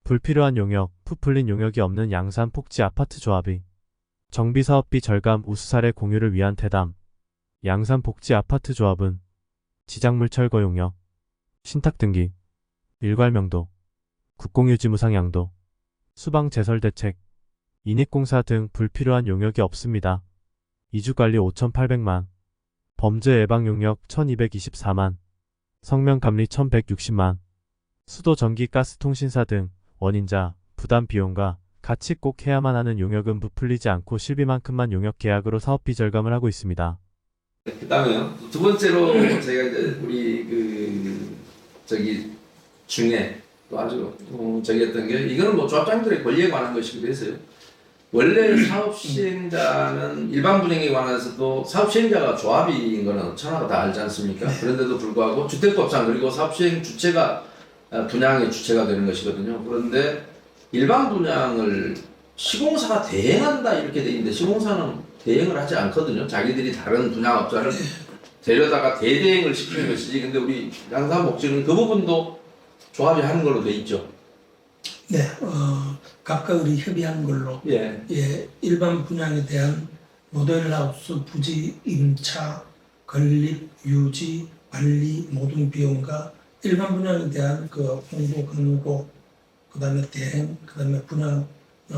불필요한 용역, 부풀린 용역이 없는 양산 폭지 아파트 조합이 정비사업비 절감 우수사례 공유를 위한 대담. 양산 복지 아파트 조합은 지작물 철거 용역, 신탁 등기, 일괄 명도, 국공유지 무상 양도, 수방 제설 대책, 인익공사 등 불필요한 용역이 없습니다. 이주관리 5,800만, 범죄 예방 용역 1,224만, 성명감리 1,160만, 수도 전기 가스 통신사 등 원인자, 부담 비용과 같이 꼭 해야만 하는 용역은 부풀리지 않고 실비만큼만 용역 계약으로 사업비 절감을 하고 있습니다. 그 다음에요. 두 번째로 저희가 이제 우리 중에 또 아주 저기 했던 게 이거는 뭐 조합장들의 권리에 관한 것이기도 했어요. 원래 사업 시행자는 일반 분양에 관해서도 사업 시행자가 조합인 거는 천하가 다 알지 않습니까? 그런데도 불구하고 주택법상 그리고 사업 시행 주체가 분양의 주체가 되는 것이거든요. 그런데 일반 분양을 시공사가 대행한다 이렇게 돼 있는데 시공사는 대행을 하지 않거든요. 자기들이 다른 분양업자를 데려다가 대대행을 시키는 것이지. 근데 우리 양산복지는 그 부분도 조합이 하는 걸로 돼 있죠. 네, 각각이 협의한 걸로 예. 일반 분양에 대한 모델하우스 부지 임차, 건립, 유지, 관리 모든 비용과 일반 분양에 대한 그 홍보, 광고, 그다음에 대행, 그다음에 분양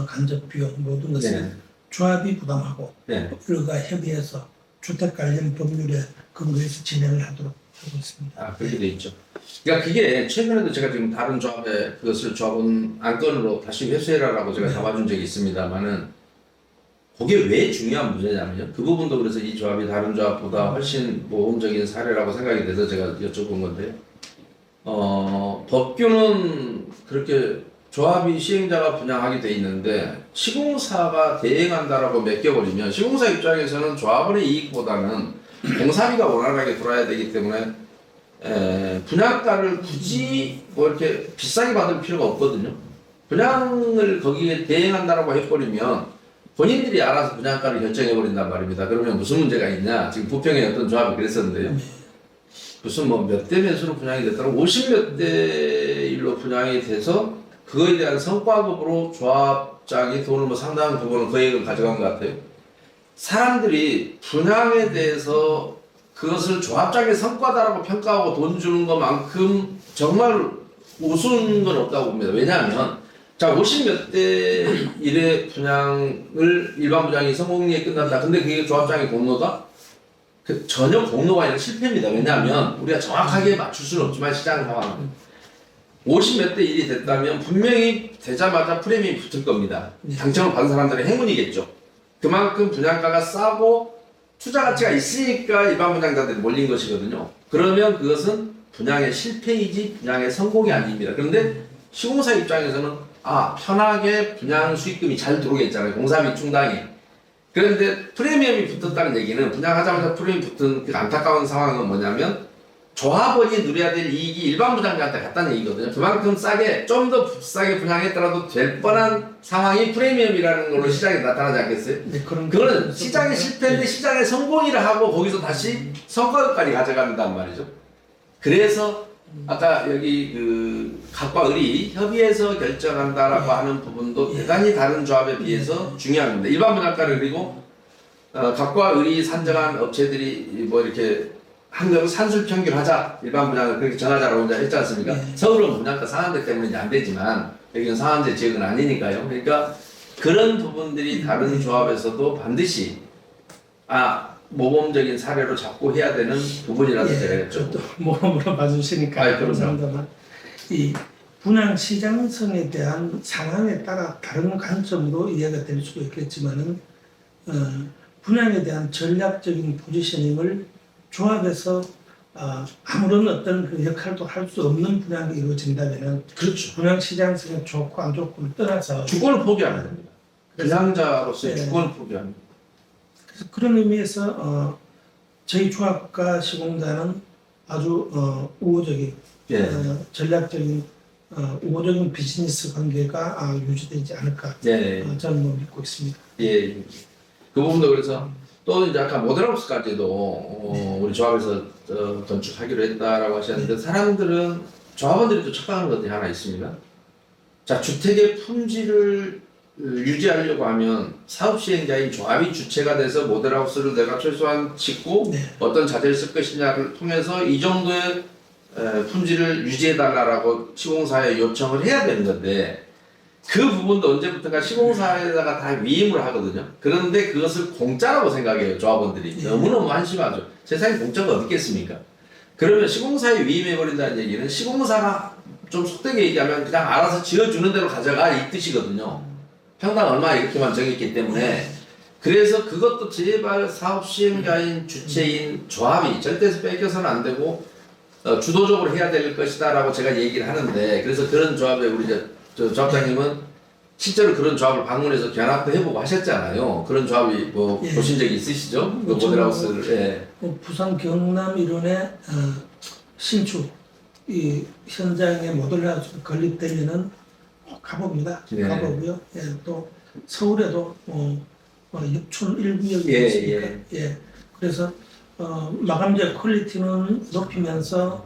간접 비용 모든 것을 네. 조합이 부담하고 네. 우리가 협의해서 주택 관련 법률에 근거해서 진행을 하도록 하고 있습니다. 아, 그렇게 돼 있죠. 그러니까 그게 최근에도 제가 지금 다른 조합에 그것을 조합은 안건으로 다시 회수해라라고 제가 잡아준 적이 있습니다만은 그게 왜 중요한 문제냐면요. 그 부분도 그래서 이 조합이 다른 조합보다 훨씬 모범적인 사례라고 생각이 돼서 제가 여쭤본 건데요. 법규는 그렇게 조합이 시행자가 분양하게 돼 있는데 시공사가 대행한다라고 맡겨버리면 시공사 입장에서는 조합원의 이익보다는 공사비가 원활하게 돌아야 되기 때문에 분양가를 굳이 뭐 이렇게 비싸게 받을 필요가 없거든요. 분양을 거기에 대행한다라고 해버리면 본인들이 알아서 분양가를 결정해버린단 말입니다. 그러면 무슨 문제가 있냐? 지금 부평에 어떤 조합이 그랬었는데요. 무슨 뭐 몇 대 몇으로 분양이 됐더라고 50몇 대 1로 분양이 돼서 그거에 대한 성과급으로 조합장이 돈을 뭐 상당한 부분은 거액을 가져간 것 같아요. 사람들이 분양에 대해서 그것을 조합장의 성과다라고 평가하고 돈 주는 것만큼 정말 우스운 건 없다고 봅니다. 왜냐하면 자 50몇 대 1의 분양을 일반 분양이 성공리에 끝난다. 근데 그게 조합장의 공로다? 전혀 공로가 아니라 실패입니다. 왜냐하면 우리가 정확하게 맞출 수는 없지만 시장 상황은 50몇 대 1이 됐다면 분명히 되자마자 프리미엄이 붙을 겁니다. 당첨을 받은 사람들의 행운이겠죠. 그만큼 분양가가 싸고 투자 가치가 있으니까 일반 분양자들이 몰린 것이거든요. 그러면 그것은 분양의 실패이지 분양의 성공이 아닙니다. 그런데 시공사 입장에서는 편하게 분양 수익금이 잘 들어오겠잖아요. 공사비 충당이. 그런데 프리미엄이 붙었다는 얘기는 분양하자마자 프리미엄이 붙은 그 안타까운 상황은 뭐냐면 조합원이 누려야 될 이익이 일반 분양자한테 갔다는 얘기거든요. 그만큼 싸게 좀 더 싸게 분양했더라도 될 뻔한 상황이 프리미엄이라는 걸로 시장에 나타나지 않겠어요? 네, 그거는 시장의 실패인데 시장의 성공이라 하고 거기서 다시 성과급까지 가져간단 말이죠. 그래서 아까 여기 각과 을이 협의해서 결정한다라고 하는 부분도 대단히 다른 조합에 비해서 중요합니다. 일반 분양가를 그리고 각과 을이 산정한 업체들이 뭐 이렇게 한명 산술 평균하자 일반 분양을 그렇게 정하자라고 이제 했지 않습니까? 서울은 분양가 상한제 때문에 이제 안 되지만 여기는 상한제 지역은 아니니까요. 그러니까 그런 부분들이 다른 조합에서도 반드시 모범적인 사례로 잡고 해야 되는 부분이라서 제가 했죠. 또 모범으로 봐주시니까 감사합니다만 이 분양 시장성에 대한 상황에 따라 다른 관점으로 이해가 될 수도 있겠지만은 분양에 대한 전략적인 포지셔닝을 조합에서 아무런 어떤 그 역할도 할 수 없는 분양이 이루어진다면은 그렇죠. 분양 시장성이 좋고 안 좋고를 떠나서 주권을 포기하면 됩니다. 분양자로서의 주권을 포기합니다. 그래서 그런 의미에서 저희 조합과 시공자는 아주 우호적인 전략적인 우호적인 비즈니스 관계가 유지되지 않을까 저는 뭐 믿고 있습니다. 예, 그 부분도 그래서 또 이제 아까 모델하우스까지도 우리 조합에서 건축하기로 했다라고 하셨는데 사람들은 조합원들이 또 착각하는 것들이 하나 있습니다. 자, 주택의 품질을 유지하려고 하면 사업 시행자인 조합이 주체가 돼서 모델하우스를 내가 최소한 짓고 네. 어떤 자재를 쓸 것이냐를 통해서 이 정도의 품질을 유지해달라고 시공사에 요청을 해야 되는 건데 그 부분도 언제부턴가 시공사에다가 다 위임을 하거든요. 그런데 그것을 공짜라고 생각해요, 조합원들이. 너무너무 한심하죠. 세상에 공짜가 어디 있겠습니까? 그러면 시공사에 위임해버린다는 얘기는 시공사가 좀 속되게 얘기하면 그냥 알아서 지어주는 대로 가져가 이 뜻이거든요. 평당 얼마 이렇게만 정했기 때문에. 그래서 그것도 제발 사업 시행자인 주체인 조합이 절대서 뺏겨서는 안 되고 주도적으로 해야 될 것이다 라고 제가 얘기를 하는데, 그래서 그런 조합에 우리 저 조합장님은 실제로 그런 조합을 방문해서 견학도 해보고 하셨잖아요. 그런 조합이 뭐 예. 보신 적이 있으시죠? 그 모델하우스를. 예. 부산 경남 일원의 신축 이 현장에 모델하우스가 건립되면은 가봅니다. 네. 가보고요. 예, 또 서울에도 육촌 1구역이 예, 있으니까 예. 그래서 마감재 퀄리티는 높이면서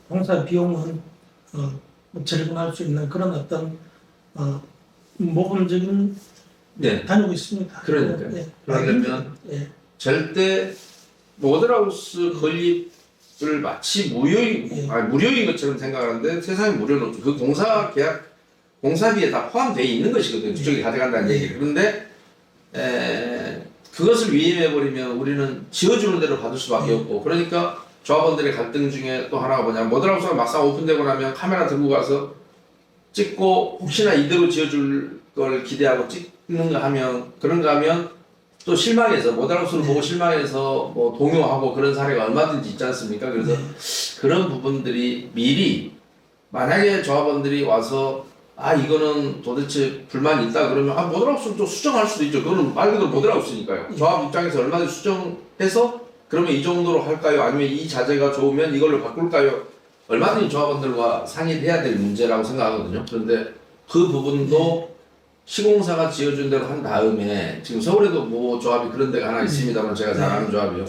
공사 비용은 절감할 수 있는 그런 어떤 모범적인 네. 다니고 있습니다. 그러니까요. 예. 그러려면 예. 절대 모델하우스 건립을 마치 무료인 것처럼 생각하는데 세상에 무료는 없죠. 그 공사 계약, 공사비에 다 포함되어 있는 것이거든요. 그쪽이 가져간다는 얘기. 그런데 그것을 위임해버리면 우리는 지어주는 대로 받을 수밖에 없고, 그러니까 조합원들의 갈등 중에 또 하나가 뭐냐면 모델하우스가 막상 오픈되고 나면 카메라 들고 가서 찍고 혹시나 이대로 지어줄 걸 기대하고 찍는가 하면, 그런가 하면 또 실망해서 모델하우스를 보고 실망해서 뭐 동요하고 그런 사례가 얼마든지 있지 않습니까? 그래서 그런 부분들이 미리, 만약에 조합원들이 와서 이거는 도대체 불만이 있다 그러면 모델하우스를 또 수정할 수도 있죠. 그거는 말 그대로 모델하우스니까요. 조합 입장에서 얼마든지 수정해서 그러면 이 정도로 할까요? 아니면 이 자재가 좋으면 이걸로 바꿀까요? 얼마든지 조합원들과 상의를 해야 될 문제라고 생각하거든요. 그런데 그 부분도 시공사가 지어준 대로 한 다음에, 지금 서울에도 뭐 조합이 그런 데가 하나 있습니다만 제가 잘 아는 조합이요.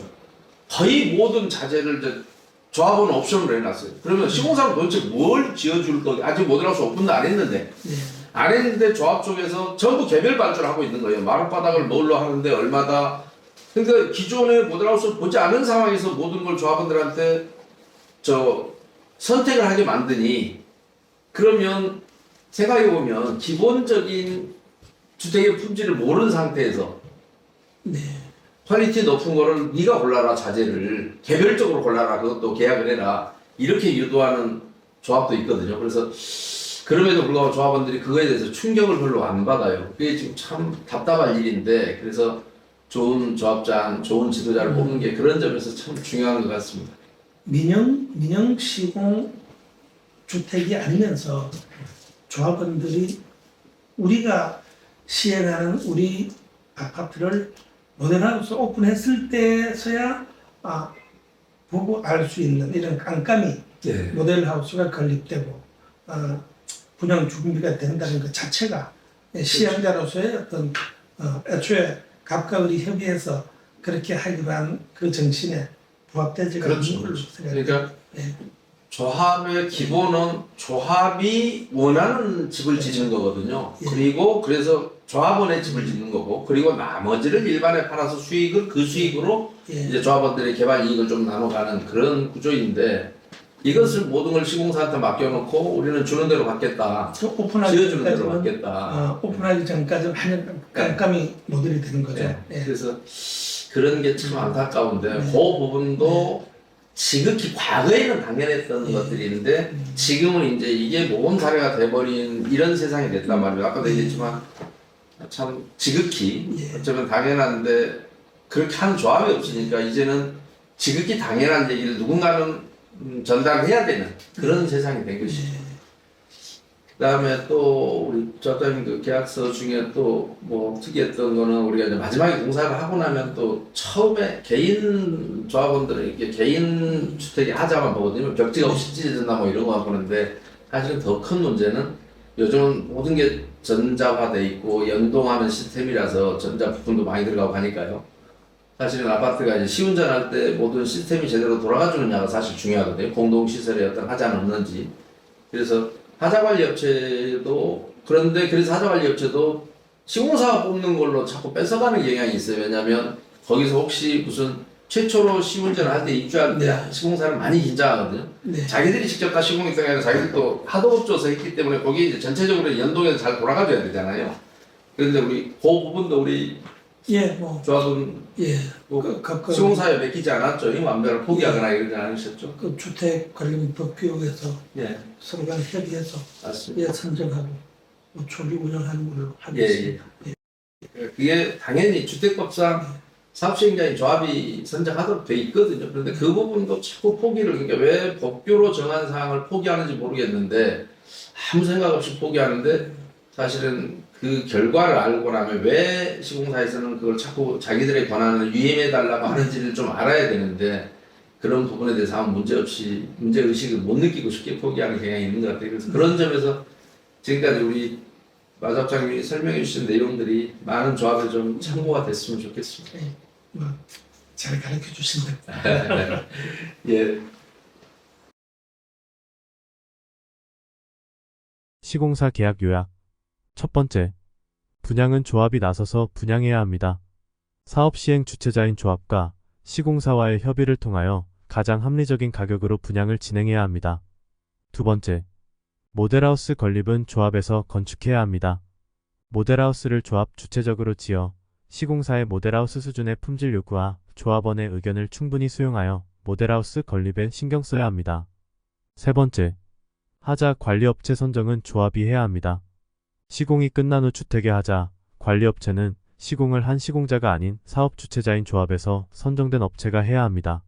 거의 모든 자재를 이제 조합원 옵션으로 해놨어요. 그러면 시공사는 도대체 뭘 지어줄 거, 아직 모델하우스 오픈도 안 했는데, 안 했는데 조합 쪽에서 전부 개별 발주를 하고 있는 거예요. 마룻바닥을 뭘로 하는데 얼마다. 그러니까 기존의 모델하우스를 보지 않은 상황에서 모든 걸 조합원들한테 선택을 하게 만드니, 그러면 생각해보면 기본적인 주택의 품질을 모르는 상태에서 퀄리티 높은 거를 네가 골라라, 자재를 개별적으로 골라라, 그것도 계약을 해라, 이렇게 유도하는 조합도 있거든요. 그래서 그럼에도 불구하고 조합원들이 그거에 대해서 충격을 별로 안 받아요. 그게 지금 참 답답할 일인데, 그래서 좋은 조합장, 좋은 지도자를 뽑는 게 그런 점에서 참 중요한 것 같습니다. 민영 시공 주택이 아니면서 조합원들이 우리가 시행하는 우리 아파트를 모델하우스 오픈했을 때서야 보고 알 수 있는 이런 깜깜이 모델하우스가 건립되고 분양 준비가 된다는 것 자체가 시행자로서의 어떤 애초에 갑과 을이 협의해서 그렇게 하기로 한 그 정신에 부합되지가 않는 걸로 생각합니다. 그러니까 조합의 기본은 조합이 원하는 집을 짓는 거거든요. 그리고 그래서 조합원의 집을 짓는 거고, 그리고 나머지를 일반에 팔아서 수익을 그 수익으로 이제 조합원들의 개발 이익을 좀 나눠가는 그런 구조인데, 이것을 모든 걸 시공사한테 맡겨놓고 우리는 주는 대로 받겠다, 지어주는 대로 받겠다. 오픈하기 전까지는 한년 깜깜이 모델이 되는 거죠. 그래서 그런 게 참 안타까운데, 그 부분도 지극히 과거에는 당연했던 것들인데 지금은 이제 이게 모범 사례가 돼버린 이런 세상이 됐단 말이에요. 아까도 얘기했지만 참 지극히 어쩌면 당연한데 그렇게 하는 조합이 없으니까 이제는 지극히 당연한 얘기를 누군가는 전달해야 되는 그런 세상이 된 것이죠. 그 다음에 또 우리 조합장님 그 계약서 중에 또 뭐 특이했던 거는, 우리가 이제 마지막에 공사를 하고 나면 또 처음에 개인 조합원들은 이렇게 개인 주택이 하자만 보거든요. 벽지가 없이 찢어진다 뭐 이런 거 보는데, 사실은 더 큰 문제는 요즘은 모든 게 전자화돼 있고 연동하는 시스템이라서 전자 부품도 많이 들어가고 하니까요. 사실은 아파트가 이제 시운전할 때 모든 시스템이 제대로 돌아가주느냐가 사실 중요하거든요. 공동시설에 어떤 하자는 없는지. 그래서 하자관리업체도 그런데 그래서 하자관리업체도 시공사가 뽑는 걸로 자꾸 뺏어가는 경향이 있어요. 왜냐하면 거기서 혹시 무슨 최초로 시운전을 할 때 입주할 때 시공사를 많이 긴장하거든요. 네. 자기들이 직접 다 시공했던 게 아니라 자기들도 하도 업조서 했기 때문에 거기 이제 전체적으로 연동해서 잘 돌아가줘야 되잖아요. 그런데 우리 그 부분도 우리 예, 뭐, 조합은 예, 뭐 그 시공사에 맡기지 않았죠. 이 완벽을 포기하거나 이러지 않으셨죠. 그 주택관리법 교육에서 예, 서로 간 협의해서 맞습니다. 예, 선정하고 뭐 조기 운영하는 걸로 하고 예, 있습니다. 예. 그게 당연히 주택법상 사업시행자인 조합이 선정하도록 돼 있거든요. 그런데 그 부분도 자꾸 포기를, 그러니까 왜 법규로 정한 사항을 포기하는지 모르겠는데 아무 생각 없이 포기하는데 사실은 그 결과를 알고 나면 왜 시공사에서는 그걸 자꾸 자기들의 권한을 위임해달라고 하는지를 좀 알아야 되는데 그런 부분에 대해서 아무 문제의식을 못 느끼고 쉽게 포기하는 경향이 있는 것 같아요. 그래서 그런 점에서 지금까지 우리 마사업장님이 설명해 주신 내용들이 많은 조합에 좀 참고가 됐으면 좋겠습니다. 예, 뭐, 잘 가르쳐 주신다. 예. 시공사 계약 요약. 첫 번째, 분양은 조합이 나서서 분양해야 합니다. 사업 시행 주체자인 조합과 시공사와의 협의를 통하여 가장 합리적인 가격으로 분양을 진행해야 합니다. 두 번째, 모델하우스 건립은 조합에서 건축해야 합니다. 모델하우스를 조합 주체적으로 지어 시공사의 모델하우스 수준의 품질 요구와 조합원의 의견을 충분히 수용하여 모델하우스 건립에 신경 써야 합니다. 세 번째, 하자 관리업체 선정은 조합이 해야 합니다. 시공이 끝난 후 주택의 하자 관리업체는 시공을 한 시공자가 아닌 사업 주체자인 조합에서 선정된 업체가 해야 합니다.